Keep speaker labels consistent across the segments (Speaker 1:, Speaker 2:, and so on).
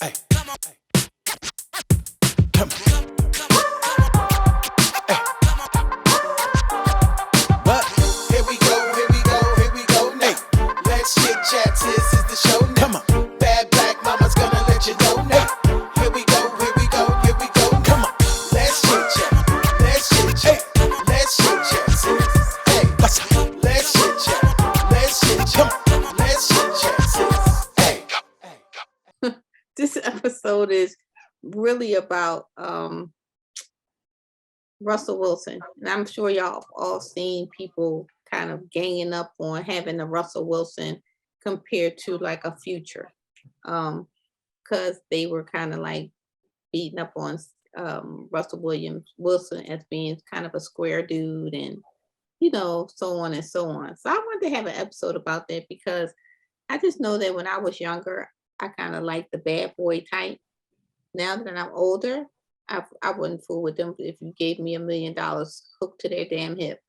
Speaker 1: Hey, come on, come on. What? Here we go, here we go, here we go now. Let's chit chat, this is the show now. Come on. Bad black mama's gonna let you know now. Here we go, here we go, here we go. Come on. Let's chit chat, let's chit chat, let's chit chat, sis. Hey, what's up? Let's chit chat, let's chit chat, let's chit chat, sis. Hey.
Speaker 2: This episode is really about Russell Wilson. And I'm sure y'all all seen people kind of ganging up on having a Russell Wilson compared to like a Future. Because they were kind of like beating up on Russell Wilson as being kind of a square dude and so on and so on. So I wanted to have an episode about that because I just know that when I was younger, I kind of like the bad boy type. Now that I'm older, I wouldn't fool with them if you gave me $1 million hooked to their damn hip,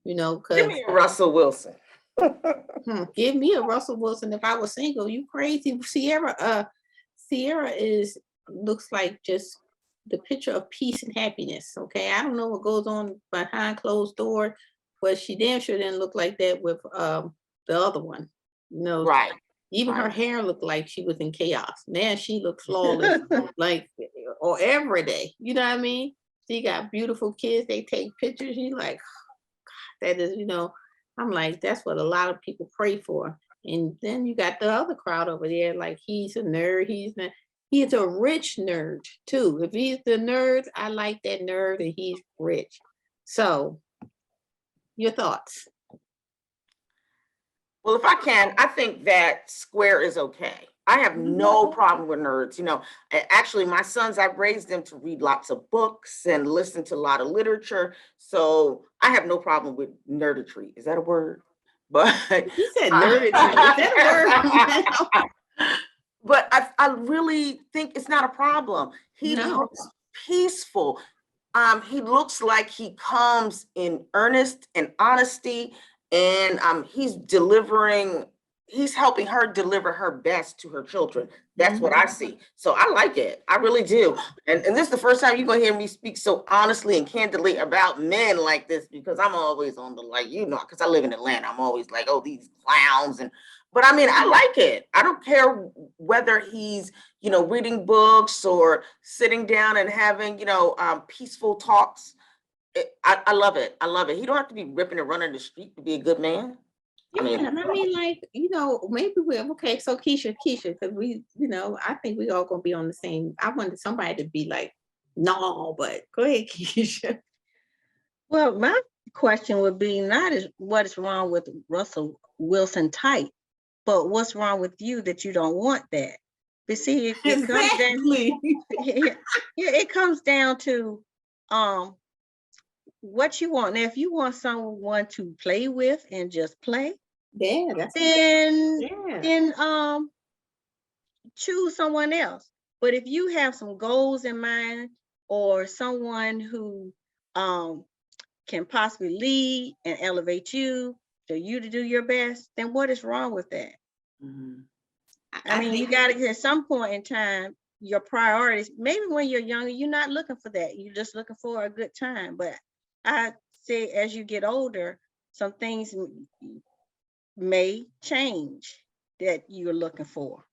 Speaker 3: Give
Speaker 2: because
Speaker 3: me a Russell Wilson.
Speaker 2: give me a Russell Wilson if I was single. You crazy. Sierra looks like just the picture of peace and happiness. Okay. I don't know what goes on behind closed door, but she damn sure didn't look like that with the other one.
Speaker 3: Right.
Speaker 2: Even her
Speaker 3: Right.
Speaker 2: hair looked like she was in chaos. Now she looks flawless, like, or every day. You know what I mean? She got beautiful kids. They take pictures. She's like, that is, I'm like, that's what a lot of people pray for. And then you got the other crowd over there, like he's a nerd. He's a rich nerd too. If he's the nerd, I like that nerd and he's rich. So, your thoughts?
Speaker 3: Well, if I can, I think that square is okay. I have no problem with nerds. Actually, my sons, I've raised them to read lots of books and listen to a lot of literature. So I have no problem with nerditry. Is that a word? But
Speaker 2: He said nerditry. Is that a word?
Speaker 3: But I really think it's not a problem. He
Speaker 2: No.
Speaker 3: looks peaceful. He looks like he comes in earnest and honesty, and he's helping her deliver her best to her children. That's what I see. So I like it. I really do. And this is the first time you're gonna hear me speak so honestly and candidly about men like this, because I'm always on the because I live in Atlanta. I'm always like, oh, these clowns. But I mean, I like it. I don't care whether he's, reading books or sitting down and having, peaceful talks. I love it. I love it. He don't have to be ripping and running the street to be a good man.
Speaker 2: Yeah, I mean, like, maybe we're okay. So Keisha, because we, I think we all gonna be on the same. I wanted somebody to be like, no, but go ahead, Keisha.
Speaker 4: Well, my question would be not what is wrong with Russell Wilson type, but what's wrong with you that you don't want that? But see, it comes down to what you want. Now, if you want someone to play with and just play, then choose someone else. But if you have some goals in mind, or someone who can possibly lead and elevate you for you to do your best, then what is wrong with that?
Speaker 3: Mhm.
Speaker 4: I mean, you got to, at some point in time, your priorities, maybe when you're younger, you're not looking for that. You're just looking for a good time. But I say as you get older, some things may change that you're looking for.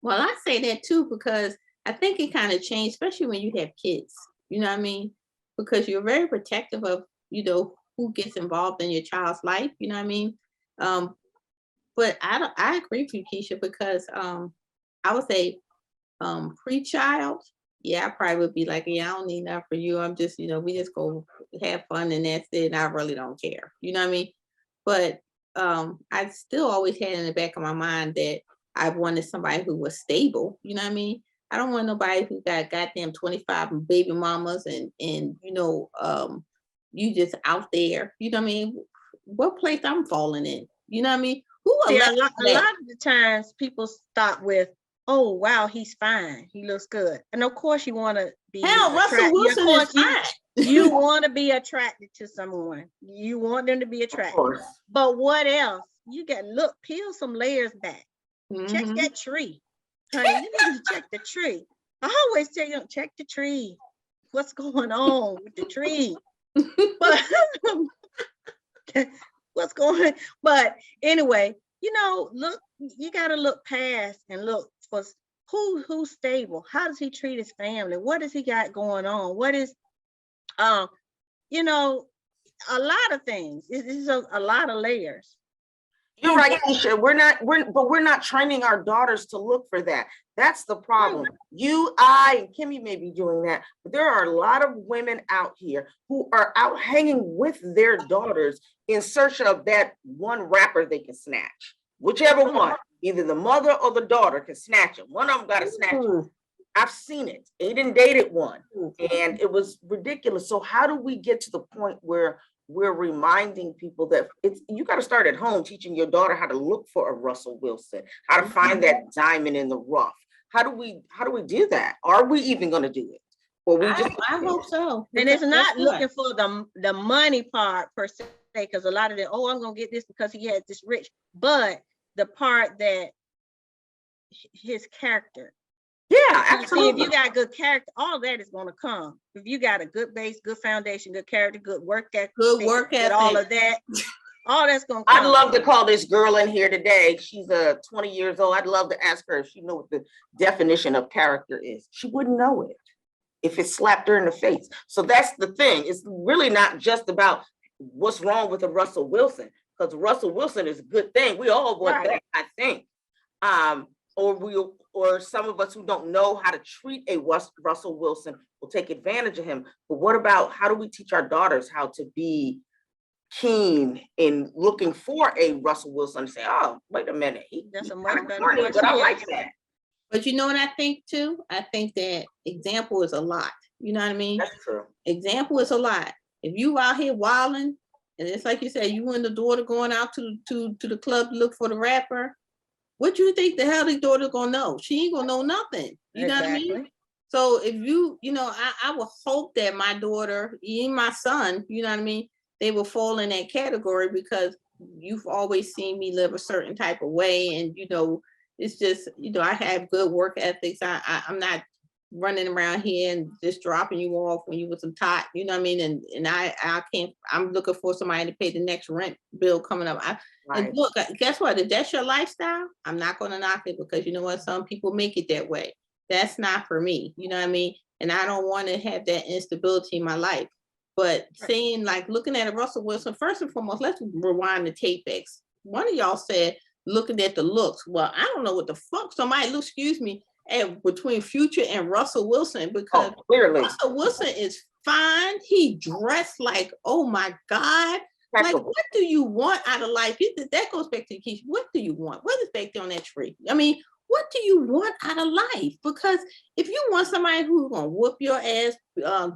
Speaker 2: Well, I say that too, because I think it kind of changed, especially when you have kids. You know what I mean? Because you're very protective of, who gets involved in your child's life. You know what I mean? But I agree with you, Keisha, because I would say pre-child, yeah, I probably would be like, yeah, I don't need that for you. I'm just, we just go have fun and that's it. And I really don't care. You know what I mean? But I still always had in the back of my mind that I wanted somebody who was stable. You know what I mean? I don't want nobody who got goddamn 25 baby mamas and you just out there. You know what I mean? What place I'm falling in? You know what I mean?
Speaker 4: See, a lot of the times people start with, oh, wow, he's fine. He looks good. And of course you want to be
Speaker 2: Russell Wilson is fine.
Speaker 4: You want to be attracted to someone. You want them to be attracted. But what else? You got peel some layers back. Check that tree. honey, you need to check the tree. I always tell you, check the tree. What's going on with the tree? But what's going on? But anyway, look, you got to look past and look for who's stable. How does he treat his family? What does he got going on? What is, a lot of things. It's a lot of layers.
Speaker 3: You're right, Keisha. We're not training our daughters to look for that. That's the problem. You, I, and Kimmy may be doing that, but there are a lot of women out here who are out hanging with their daughters in search of that one rapper they can snatch. Whichever one, either the mother or the daughter can snatch him. One of them got to snatch him. I've seen it. Aiden dated one, and it was ridiculous. So how do we get to the point where we're reminding people that you got to start at home, teaching your daughter how to look for a Russell Wilson, how to find that diamond in the rough? How do we do that? Are we even going to do it? Or we just
Speaker 2: I hope so.
Speaker 4: And it's not looking for the money part per se, because a lot of them, I'm gonna get this because he has this rich, but the part that his character.
Speaker 3: Yeah,
Speaker 4: See,
Speaker 3: absolutely.
Speaker 4: if you got good character, all that is going to come. If you got a good base, good foundation, good character, good work ethic, all of that, all that's going to come.
Speaker 3: I'd love to call this girl in here today. She's 20 years old. I'd love to ask her if she knows what the definition of character is. She wouldn't know it if it slapped her in the face. So that's the thing. It's really not just about what's wrong with a Russell Wilson, because Russell Wilson is a good thing. We all want that, I think. Or some of us who don't know how to treat a Russell Wilson will take advantage of him. But what about, how do we teach our daughters how to be keen in looking for a Russell Wilson and say, oh, wait a minute,
Speaker 4: That's
Speaker 3: he's
Speaker 4: a much better
Speaker 3: corny, but I like that.
Speaker 2: But you know what I think too? I think that example is a lot. You know what I mean?
Speaker 3: That's true.
Speaker 2: Example is a lot. If you out here wilding, and it's like you said, you and the daughter going out to the club to look for the rapper, what you think the hell the daughter gonna know? She ain't gonna know nothing. You know what I mean? So if I would hope that my daughter, even my son, you know what I mean, they will fall in that category, because you've always seen me live a certain type of way, and it's just, I have good work ethics. I'm not running around here and just dropping you off when you was some tot, you know what I mean? And I can't, I'm looking for somebody to pay the next rent bill coming up. And look, guess what? If that's your lifestyle, I'm not going to knock it, because you know what? Some people make it that way. That's not for me, you know what I mean? And I don't want to have that instability in my life. But saying, like, looking at a Russell Wilson, first and foremost, let's rewind the tape backs. One of y'all said, looking at the looks. Well, I don't know what the fuck somebody look, excuse me, between Future and Russell Wilson, because
Speaker 3: clearly
Speaker 2: Russell Wilson is fine. He dressed like, oh my God. Like, what do you want out of life? That goes back to Keisha. What do you want? What is back there on that tree? I mean, what do you want out of life? Because if you want somebody who's gonna whoop your ass,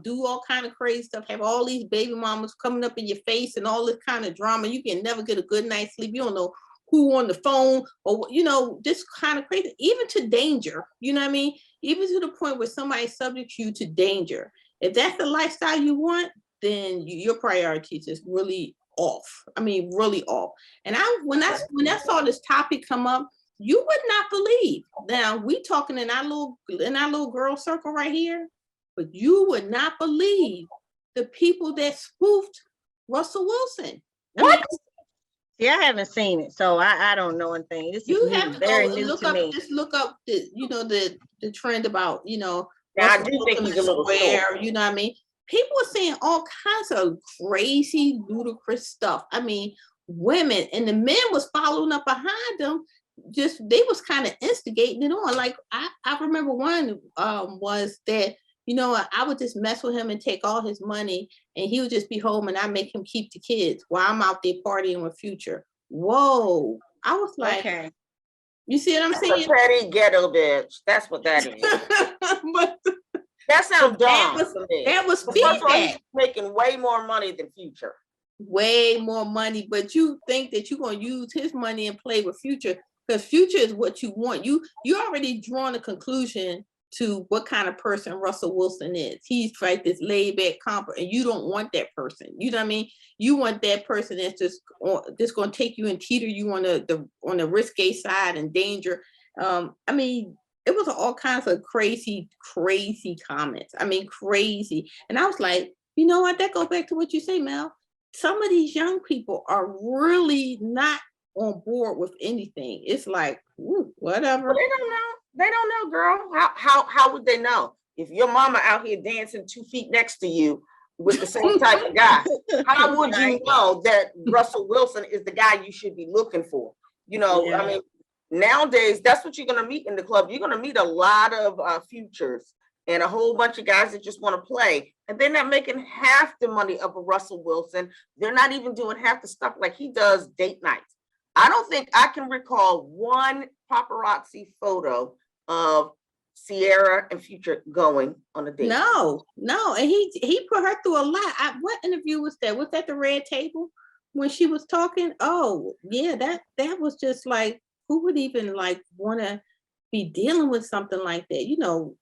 Speaker 2: do all kind of crazy stuff, have all these baby mamas coming up in your face and all this kind of drama, you can never get a good night's sleep. You don't know who on the phone, or this kind of crazy, even to danger, you know what I mean? Even to the point where somebody subjects you to danger. If that's the lifestyle you want, then your priorities is really off. I mean, really off. And when I saw this topic come up, you would not believe. Now we talking in our little girl circle right here, but you would not believe the people that spoofed Russell Wilson.
Speaker 3: What?
Speaker 4: Yeah, I haven't seen it, so I don't know anything. This
Speaker 2: You
Speaker 4: is
Speaker 2: have to
Speaker 4: very
Speaker 2: go
Speaker 4: new
Speaker 2: look
Speaker 4: to
Speaker 2: up.
Speaker 4: me.
Speaker 2: Just look up the trend about
Speaker 3: Yeah, I do think he's a little
Speaker 2: square. You know what I mean? People are saying all kinds of crazy, ludicrous stuff. I mean, women and the men was following up behind them. Just they was kind of instigating it on. Like I remember one was that I would just mess with him and take all his money, and he would just be home, and I make him keep the kids while I'm out there partying with Future. Whoa! I was like,
Speaker 4: Okay.
Speaker 2: You see what I'm
Speaker 3: That's
Speaker 2: saying?
Speaker 3: a petty ghetto bitch. That's what that is.
Speaker 2: But
Speaker 3: That sounds dumb
Speaker 2: was-
Speaker 3: to me.
Speaker 2: that was
Speaker 3: First of all, he's
Speaker 2: feedback.
Speaker 3: making way more money than Future.
Speaker 2: Way more money, but you think that you're gonna use his money and play with Future, because Future is what you want. You already drawn a conclusion to what kind of person Russell Wilson is. He's like this laid back comfort, and you don't want that person. You know what I mean? You want that person that's just going to take you and teeter you on the risque side and danger. I mean, it was all kinds of crazy, crazy comments. I mean, crazy. And I was like, you know what? That goes back to what you say, Mel. Some of these young people are really not on board with anything. It's like, ooh, whatever.
Speaker 3: Well, they don't know. They don't know, girl. How would they know? If your mama out here dancing 2 feet next to you with the same type of guy, how would you know that Russell Wilson is the guy you should be looking for? You know,
Speaker 2: Yeah.
Speaker 3: I mean, nowadays, that's what you're going to meet in the club. You're going to meet a lot of futures and a whole bunch of guys that just want to play. And they're not making half the money of a Russell Wilson. They're not even doing half the stuff like he does date nights. I don't think I can recall one paparazzi photo of Sierra and Future going on a date.
Speaker 2: No, and he put her through a lot. What interview was that? Was that the red table when she was talking? Oh, yeah, that was just like, who would even like want to be dealing with something like that? You know,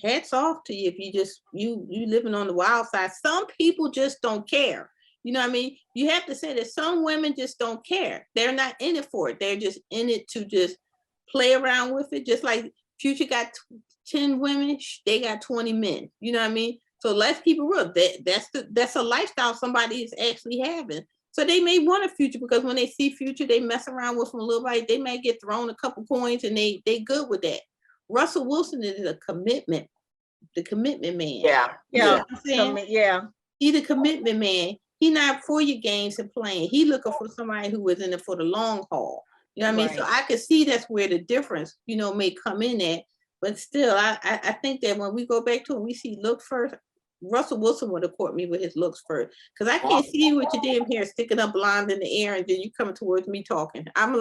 Speaker 2: hats off to you if you just you living on the wild side. Some people just don't care. You know what I mean? You have to say that some women just don't care. They're not in it for it. They're just in it to just play around with it. Just like Future got 10 women, they got 20 men. You know what I mean? So let's keep it real. That's a lifestyle somebody is actually having. So they may want a Future because when they see Future, they mess around with them a little bit. They may get thrown a couple coins and they good with that. Russell Wilson is a commitment, the commitment man.
Speaker 3: Yeah.
Speaker 2: You know
Speaker 4: Yeah,
Speaker 2: what I'm saying?
Speaker 4: yeah.
Speaker 2: He's the commitment man. He not for your games and playing. He looking for somebody who is in it for the long haul. You know what I mean? So I could see that's where the difference, you know, may come in at. But still, I think that when we go back to it, we see looks first. Russell Wilson would have caught me with his looks first. Because I can't see you with your damn hair sticking up blonde in the air and then you coming towards me talking. I'm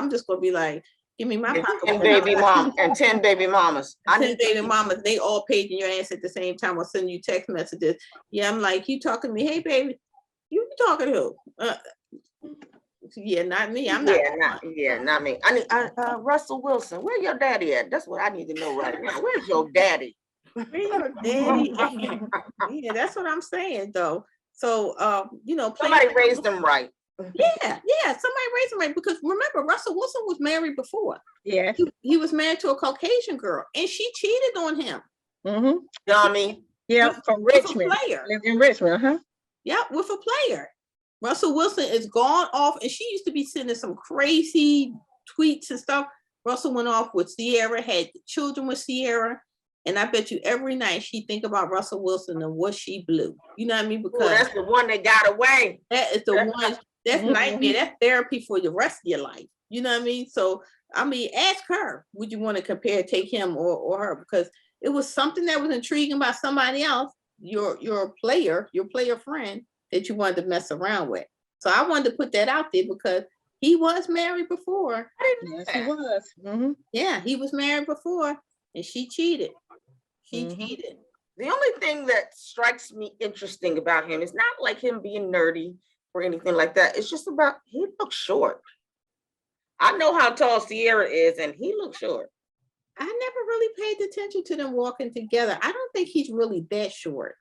Speaker 2: just going to be like, give me my pocket.
Speaker 3: 10 baby mom and 10 baby mamas. I
Speaker 2: 10
Speaker 3: need
Speaker 2: baby mamas, they all paging your ass at the same time or sending you text messages. Yeah, I'm like, you talking to me? Hey, baby, you talking to who? Yeah, not me. I'm not.
Speaker 3: not me. I need Russell Wilson. Where your daddy at? That's what I need to know right now. Where's your daddy?
Speaker 2: Where your daddy? Yeah, that's what I'm saying though. So you know,
Speaker 3: Somebody raised them right.
Speaker 2: Yeah, somebody raised him right because remember, Russell Wilson was married before.
Speaker 4: Yeah.
Speaker 2: He was married to a Caucasian girl and she cheated on him.
Speaker 4: Mm-hmm.
Speaker 3: Dummy.
Speaker 4: Yeah, from Richmond.
Speaker 2: Player.
Speaker 4: Lived in Richmond, huh?
Speaker 2: Yeah, with a player. Russell Wilson is gone off, and she used to be sending some crazy tweets and stuff. Russell went off with Sierra, had children with Sierra, and I bet you every night she think about Russell Wilson and what she blew. You know what I mean? Because
Speaker 3: that's the one that got away.
Speaker 2: that is the one. That's nightmare. That's therapy for the rest of your life. You know what I mean? So I mean, ask her. Would you want to compare, take him or her? Because it was something that was intriguing about somebody else. Your player friend that you wanted to mess around with. So I wanted to put that out there because he was married before.
Speaker 4: Yes, he was. Mm-hmm.
Speaker 2: Yeah, he was married before and she cheated. She cheated.
Speaker 3: The only thing that strikes me interesting about him is not like him being nerdy or anything like that. It's just about he looks short. I know how tall Sierra is and he looks short.
Speaker 2: I never really paid attention to them walking together. I don't think he's really that short.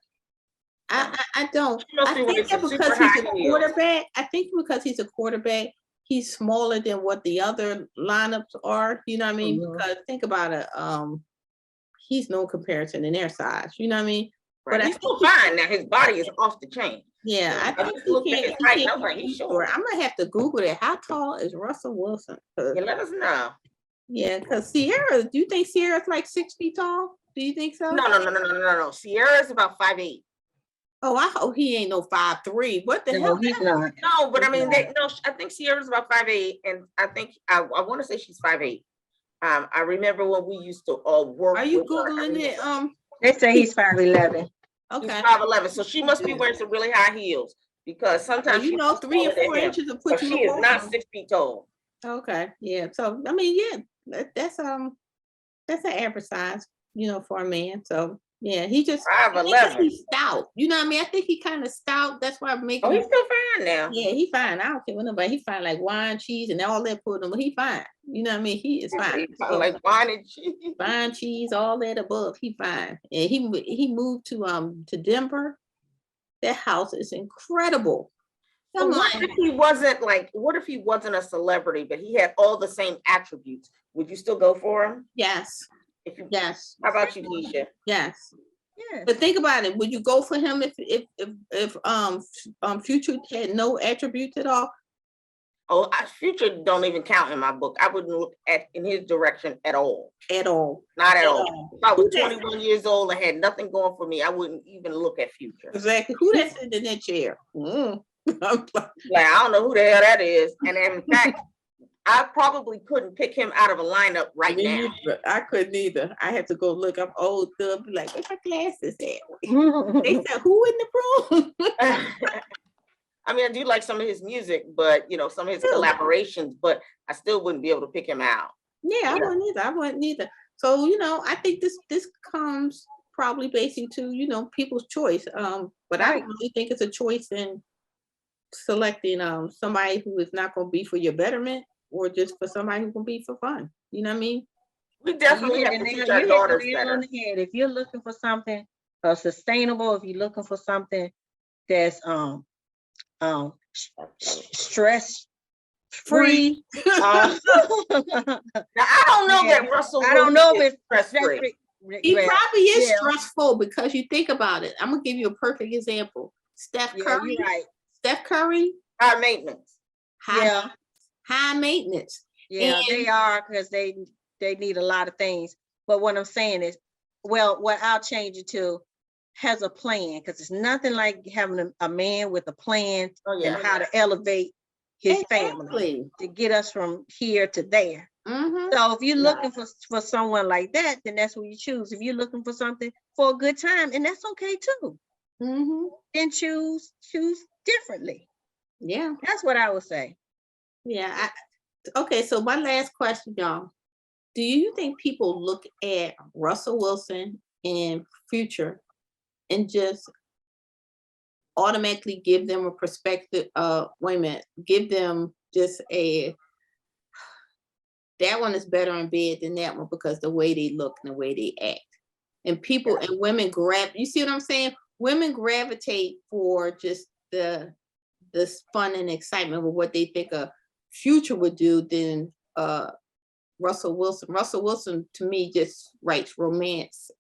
Speaker 2: I don't. I think that because he's a quarterback. I think because he's a quarterback, he's smaller than what the other lineups are. You know what I mean? Because think about it. He's no comparison in their size. You know what I mean?
Speaker 3: Right.
Speaker 2: But
Speaker 3: he's still fine now. His body is off the chain.
Speaker 2: Yeah, I think he can't. He's short. I'm gonna have to Google it. How tall is Russell Wilson?
Speaker 3: Yeah, let us know.
Speaker 2: Yeah, because Sierra. Do you think Sierra's like 6 feet tall? Do you think so?
Speaker 3: No. Sierra is about 5'8".
Speaker 2: Oh, I hope he ain't no 5'3". What the hell?
Speaker 4: He's not.
Speaker 3: No, but I mean, I think Sierra's about 5'8", and I think I want to say she's 5'8". I remember when we used to all work.
Speaker 2: Are you Googling it?
Speaker 4: They say he's 5'11".
Speaker 2: Okay.
Speaker 3: He's 5'11", so she must be wearing some really high heels because sometimes
Speaker 2: you know 3 or 4 inches will put
Speaker 3: but
Speaker 2: you.
Speaker 3: She is not 6 feet tall.
Speaker 2: Okay, yeah. So I mean, yeah, that's an average size, you know, for a man. So yeah, he just
Speaker 3: 5'11".
Speaker 2: He's stout. You know what I mean? I think he kind of stout. That's why I'm making.
Speaker 3: Oh, he's still fine now.
Speaker 2: Yeah, he fine. I don't care what nobody. He fine like wine, cheese, and all that put him. He fine. You know what I mean? He is fine.
Speaker 3: So, like wine and cheese.
Speaker 2: Wine, cheese, all that above. He fine. And he moved to Denver. That house is incredible.
Speaker 3: So what if he wasn't a celebrity, but he had all the same attributes? Would you still go for him?
Speaker 2: Yes.
Speaker 3: If you,
Speaker 2: Yes,
Speaker 3: how about you, Keisha?
Speaker 2: yes.
Speaker 4: Yeah.
Speaker 2: But think about it. Would you go for him if Future had no attributes at all?
Speaker 3: Oh, Future don't even count in my book. I wouldn't look at in his direction at all.
Speaker 2: At all.
Speaker 3: Not at
Speaker 2: At
Speaker 3: all.
Speaker 2: all.
Speaker 3: If I was
Speaker 2: Who that-
Speaker 3: 21 years old and had nothing going for me, I wouldn't even look at Future.
Speaker 2: Exactly. Who that's sitting in that chair? Mm. I'm like,
Speaker 3: Like, I don't know who the hell that is. And in fact, I probably couldn't pick him out of a lineup right
Speaker 2: me
Speaker 3: now.
Speaker 2: neither. I couldn't either. I had to go look. I'm old. They'll be like, where's my glasses at? They said, who in the room?
Speaker 3: I mean, I do like some of his music, but you know, some of his
Speaker 2: Really?
Speaker 3: collaborations, but I still wouldn't be able to pick him out.
Speaker 2: Yeah, I
Speaker 3: Yeah.
Speaker 2: wouldn't either. I wouldn't either. So, you know, I think this comes probably basically to, you know, people's choice. But I
Speaker 4: Right.
Speaker 2: don't really think it's a choice in selecting somebody who is not gonna be for your betterment or just for somebody who's gonna be for fun. You know what I mean?
Speaker 3: We definitely have to teach our daughters better.
Speaker 4: If you're looking for something sustainable, if you're looking for something that's stress free.
Speaker 3: Now, I don't know
Speaker 4: Yeah.
Speaker 3: that Russell.
Speaker 4: I don't know
Speaker 3: Wilson
Speaker 4: if
Speaker 3: is
Speaker 4: it's
Speaker 3: stress-free.
Speaker 2: He probably is
Speaker 4: yeah.
Speaker 2: stressful because you think about it. I'm gonna give you a perfect example. Steph
Speaker 4: Yeah,
Speaker 2: Curry.
Speaker 4: you're right.
Speaker 2: Steph Curry,
Speaker 3: High maintenance.
Speaker 2: high, high maintenance.
Speaker 4: Yeah,
Speaker 2: And-
Speaker 4: they are because they need a lot of things. But what I'm saying is, well, what I'll change it to has a plan, because it's nothing like having a man with a plan
Speaker 3: Oh,
Speaker 4: and
Speaker 3: yeah.
Speaker 4: how to elevate his family
Speaker 2: Exactly.
Speaker 4: to get us from here to there.
Speaker 2: Mhm.
Speaker 4: So if you're
Speaker 3: Yeah.
Speaker 4: looking for someone like that, then that's what you choose. If you're looking for something for a good time, and that's okay too,
Speaker 2: Mhm.
Speaker 4: then choose differently.
Speaker 2: Yeah.
Speaker 4: That's what I would say.
Speaker 2: Yeah. Okay. So my last question, y'all. Do you think people look at Russell Wilson and Future and just automatically give them a perspective? Wait a minute. Give them just that one is better in bed than that one because the way they look and the way they act. And people and women you see what I'm saying? Women gravitate for just this fun and excitement with what they think a Future would do than Russell Wilson. Russell Wilson to me just writes romance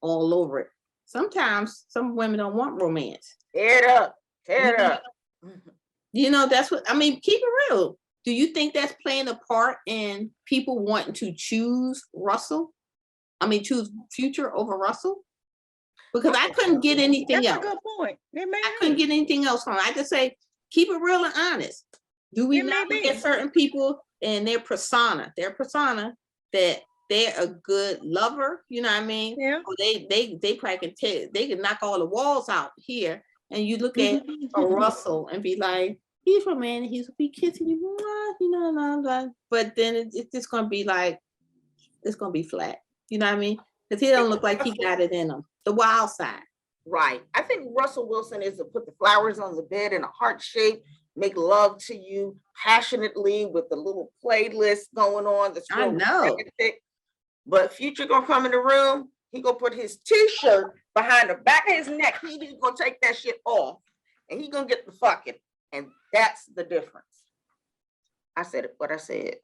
Speaker 2: all over it. Sometimes some women don't want romance.
Speaker 3: Tear it up. Tear it up.
Speaker 2: You know, that's what I mean. Keep it real. Do you think that's playing a part in people wanting to choose Russell? I mean, choose Future over Russell? Because I couldn't get anything
Speaker 4: That's a
Speaker 2: else.
Speaker 4: good point. It may
Speaker 2: I couldn't
Speaker 4: be.
Speaker 2: get anything else from it. I just say, keep it real and honest. Do we
Speaker 4: It may
Speaker 2: not look
Speaker 4: be.
Speaker 2: at certain people and their persona that they're a good lover? You know what I mean?
Speaker 4: Yeah.
Speaker 2: Or they probably they can knock all the walls out here. And you look at a Russell and be like, he's romantic, he's be kissing you, you know, blah, blah. But then it's just gonna be like, it's gonna be flat. You know what I mean? Because he don't look like he got it in him. The wild side.
Speaker 3: Right. I think Russell Wilson is to put the flowers on the bed in a heart shape, make love to you passionately with the little playlist going on. That's
Speaker 2: I
Speaker 3: real
Speaker 2: know.
Speaker 3: romantic. But Future gonna come in the room. He gonna put his t-shirt behind the back of his neck. He gonna take that shit off, and he gonna get the fucking. And that's the difference. I said it. What I said.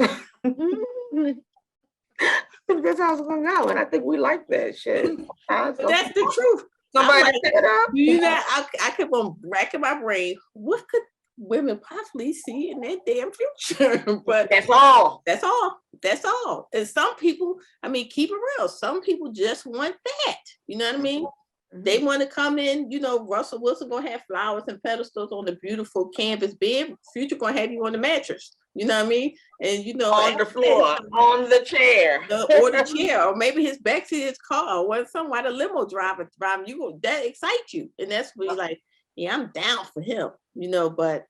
Speaker 3: I think that's how it's gonna go, and I think we like that shit.
Speaker 2: But that's the truth.
Speaker 3: Somebody
Speaker 2: I'm like,
Speaker 3: pick it up.
Speaker 2: do you not? I kept on racking my brain. What could women possibly see in their damn future? But
Speaker 3: That's all.
Speaker 2: that's all. That's all. And some people, I mean, keep it real. Some people just want that. You know what I mean? They want to come in, you know, Russell Wilson gonna have flowers and pedestals on the beautiful canvas bed. Future gonna have you on the mattress. You know what I mean? And you know,
Speaker 3: On the floor, on the chair.
Speaker 2: or the chair, or maybe his back to his car, or somewhere the limo driver driving. You go that excites you, and that's where you're like, yeah, I'm down for him. You know, but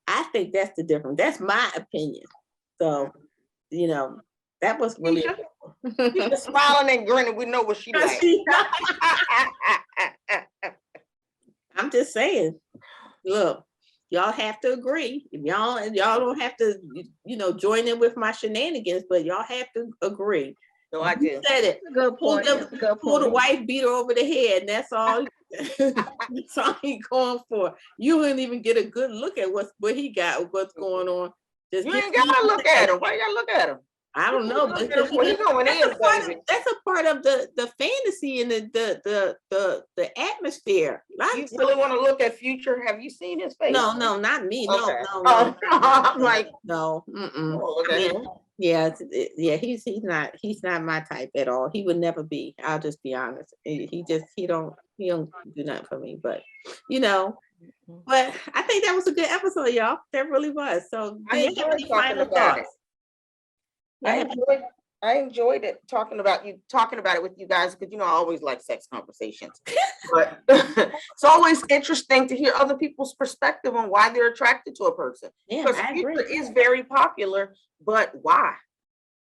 Speaker 2: I think that's the difference. That's my opinion. So, you know, that was really.
Speaker 3: She's smiling and grinning. We know what she like.
Speaker 2: I'm just saying, look, y'all have to agree. If y'all don't have to, you know, join in with my shenanigans, but y'all have to agree.
Speaker 3: No, I
Speaker 2: You
Speaker 3: do.
Speaker 2: said it.
Speaker 4: Good point. That's a good
Speaker 2: Pull the
Speaker 4: point.
Speaker 2: wife, beat her over the head, and that's all. That's all he going for. You wouldn't even get a good look at what he got, what's going on. Just
Speaker 3: You
Speaker 2: get
Speaker 3: ain't gotta look at him. Why you gotta look at him?
Speaker 2: I don't know,
Speaker 3: He
Speaker 2: because
Speaker 3: going in, baby.
Speaker 2: that's a part of the fantasy and the atmosphere.
Speaker 3: You really want to look at Future? Have you seen his face?
Speaker 2: No, not me. No,
Speaker 3: Okay.
Speaker 2: no,
Speaker 3: Oh,
Speaker 2: no.
Speaker 3: I'm like,
Speaker 2: No. Mm-mm.
Speaker 3: oh, look
Speaker 2: I
Speaker 3: at
Speaker 2: mean,
Speaker 3: him.
Speaker 2: yeah, he's not my type at all. He would never be. I'll just be honest. He don't do nothing for me. But but I think that was a good episode, y'all. That really was. So do
Speaker 3: I
Speaker 2: you have
Speaker 3: enjoyed
Speaker 2: any
Speaker 3: talking
Speaker 2: final
Speaker 3: about it.
Speaker 2: thoughts?
Speaker 3: I enjoyed it talking about it with you guys, because I always like sex conversations. But it's always interesting to hear other people's perspective on why they're attracted to a person.
Speaker 2: Yeah,
Speaker 3: Because
Speaker 2: I
Speaker 3: Future
Speaker 2: agree.
Speaker 3: is very popular, but why?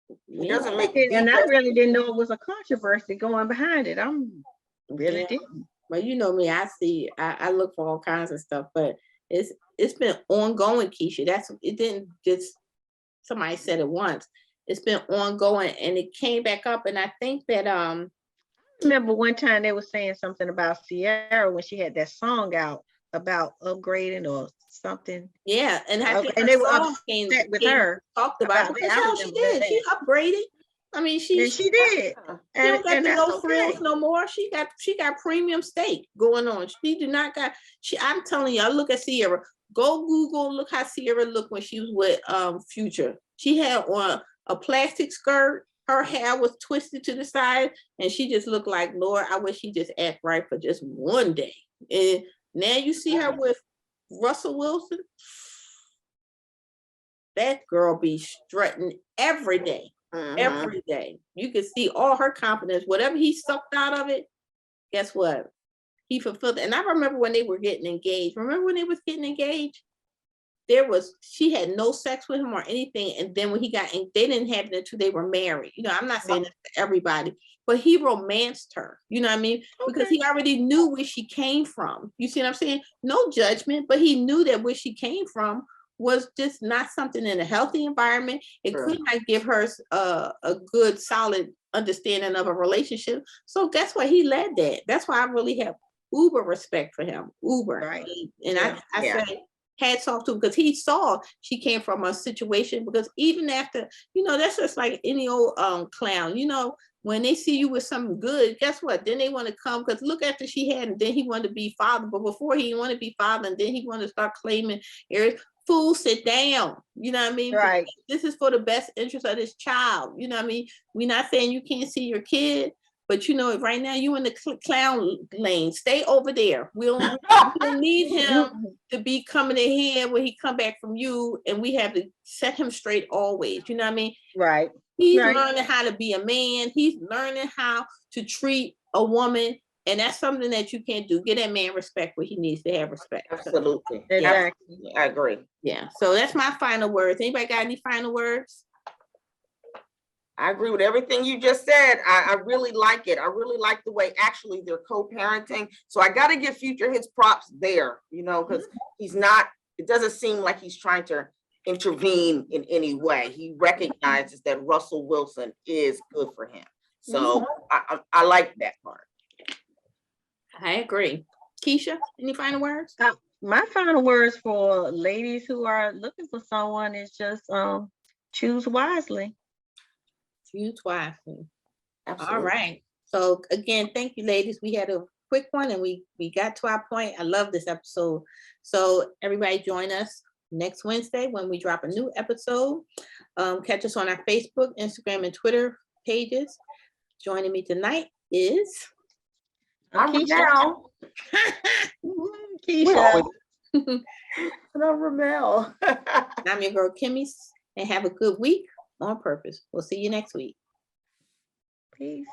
Speaker 3: It
Speaker 2: Yeah,
Speaker 3: doesn't make
Speaker 4: And I
Speaker 3: deep-
Speaker 4: really didn't know it was a controversy going behind it. I'm really
Speaker 2: yeah.
Speaker 4: didn't.
Speaker 2: Well, you know me, I look for all kinds of stuff, but it's been ongoing, Keisha. It didn't just, somebody said it once. It's been ongoing, and it came back up, and I think that
Speaker 4: Remember one time they were saying something about Sierra when she had that song out about upgrading or something.
Speaker 2: yeah, and I think
Speaker 4: And
Speaker 2: her
Speaker 4: they were
Speaker 2: song came
Speaker 4: with her
Speaker 2: talked about
Speaker 4: about
Speaker 2: it.
Speaker 4: that.
Speaker 2: That's
Speaker 4: I
Speaker 2: how she
Speaker 4: remember
Speaker 2: did.
Speaker 4: that.
Speaker 2: She upgraded. I mean, she
Speaker 4: And she did.
Speaker 2: She don't got
Speaker 4: And
Speaker 2: the
Speaker 4: that's
Speaker 2: no frills
Speaker 4: okay.
Speaker 2: no more. She got premium steak going on. She do not got. I'm telling you, I look at Sierra. Go Google, look how Sierra looked when she was with Future. She had on a plastic skirt. Her hair was twisted to the side, and she just looked like, Lord, I wish she just act right for just one day. And now you see her with Russell Wilson. That girl be strutting every day.
Speaker 3: Mhm.
Speaker 2: Every day. You can see all her confidence. Whatever he sucked out of it, guess what? He fulfilled it. And I remember when they were getting engaged. Remember when they was getting engaged? She had no sex with him or anything. And then when they didn't have it until they were married. I'm not saying this to everybody, but he romanced her. You know what I mean? Because he already knew where she came from. You see what I'm saying? No judgment, but he knew that where she came from was just not something in a healthy environment. It
Speaker 3: Sure.
Speaker 2: could not give her a good, solid understanding of a relationship. So guess what? He led that. That's why I really have uber respect for him. Uber.
Speaker 4: Right.
Speaker 2: And
Speaker 4: Yeah.
Speaker 2: I
Speaker 3: Yeah.
Speaker 2: say hats off to him, because he saw she came from a situation, because even after, that's just like any old clown, when they see you with something good, guess what? Then they want to come, because look after she had, and then he wanted to be father, but before he wanted to be father, and then he wanted to start claiming areas. Fool, sit down. You know what I mean?
Speaker 4: Right.
Speaker 2: This is for the best interest of this child. You know what I mean? We're not saying you can't see your kid, but right now you in the clown lane. Stay over there. We don't need him to be coming in here when he come back from you, and we have to set him straight always. You know what I mean?
Speaker 4: Right.
Speaker 2: He's
Speaker 4: Right.
Speaker 2: learning how to be a man. He's learning how to treat a woman. And that's something that you can't do. Get that man respect where he needs to have respect.
Speaker 3: Absolutely.
Speaker 4: Exactly.
Speaker 3: Absolutely. I agree.
Speaker 2: Yeah. So that's my final words. Anybody got any final words?
Speaker 3: I agree with everything you just said. I really like it. I really like the way actually they're co-parenting. So I got to give Future his props there, because it doesn't seem like he's trying to intervene in any way. He recognizes that Russell Wilson is good for him. So I like that part.
Speaker 2: I agree. Keisha, any final words?
Speaker 4: My final words for ladies who are looking for someone is just choose wisely.
Speaker 2: Choose wisely.
Speaker 3: Absolutely.
Speaker 2: All right. So again, thank you, ladies. We had a quick one, and we got to our point. I love this episode. So everybody join us next Wednesday when we drop a new episode. Catch us on our Facebook, Instagram, and Twitter pages. Joining me tonight is
Speaker 3: I'm
Speaker 4: Keisha.
Speaker 3: Ramel.
Speaker 4: Keisha.
Speaker 3: I'm Ramel.
Speaker 2: I'm your girl, Kimmy, and have a good week on purpose. We'll see you next week.
Speaker 4: Peace.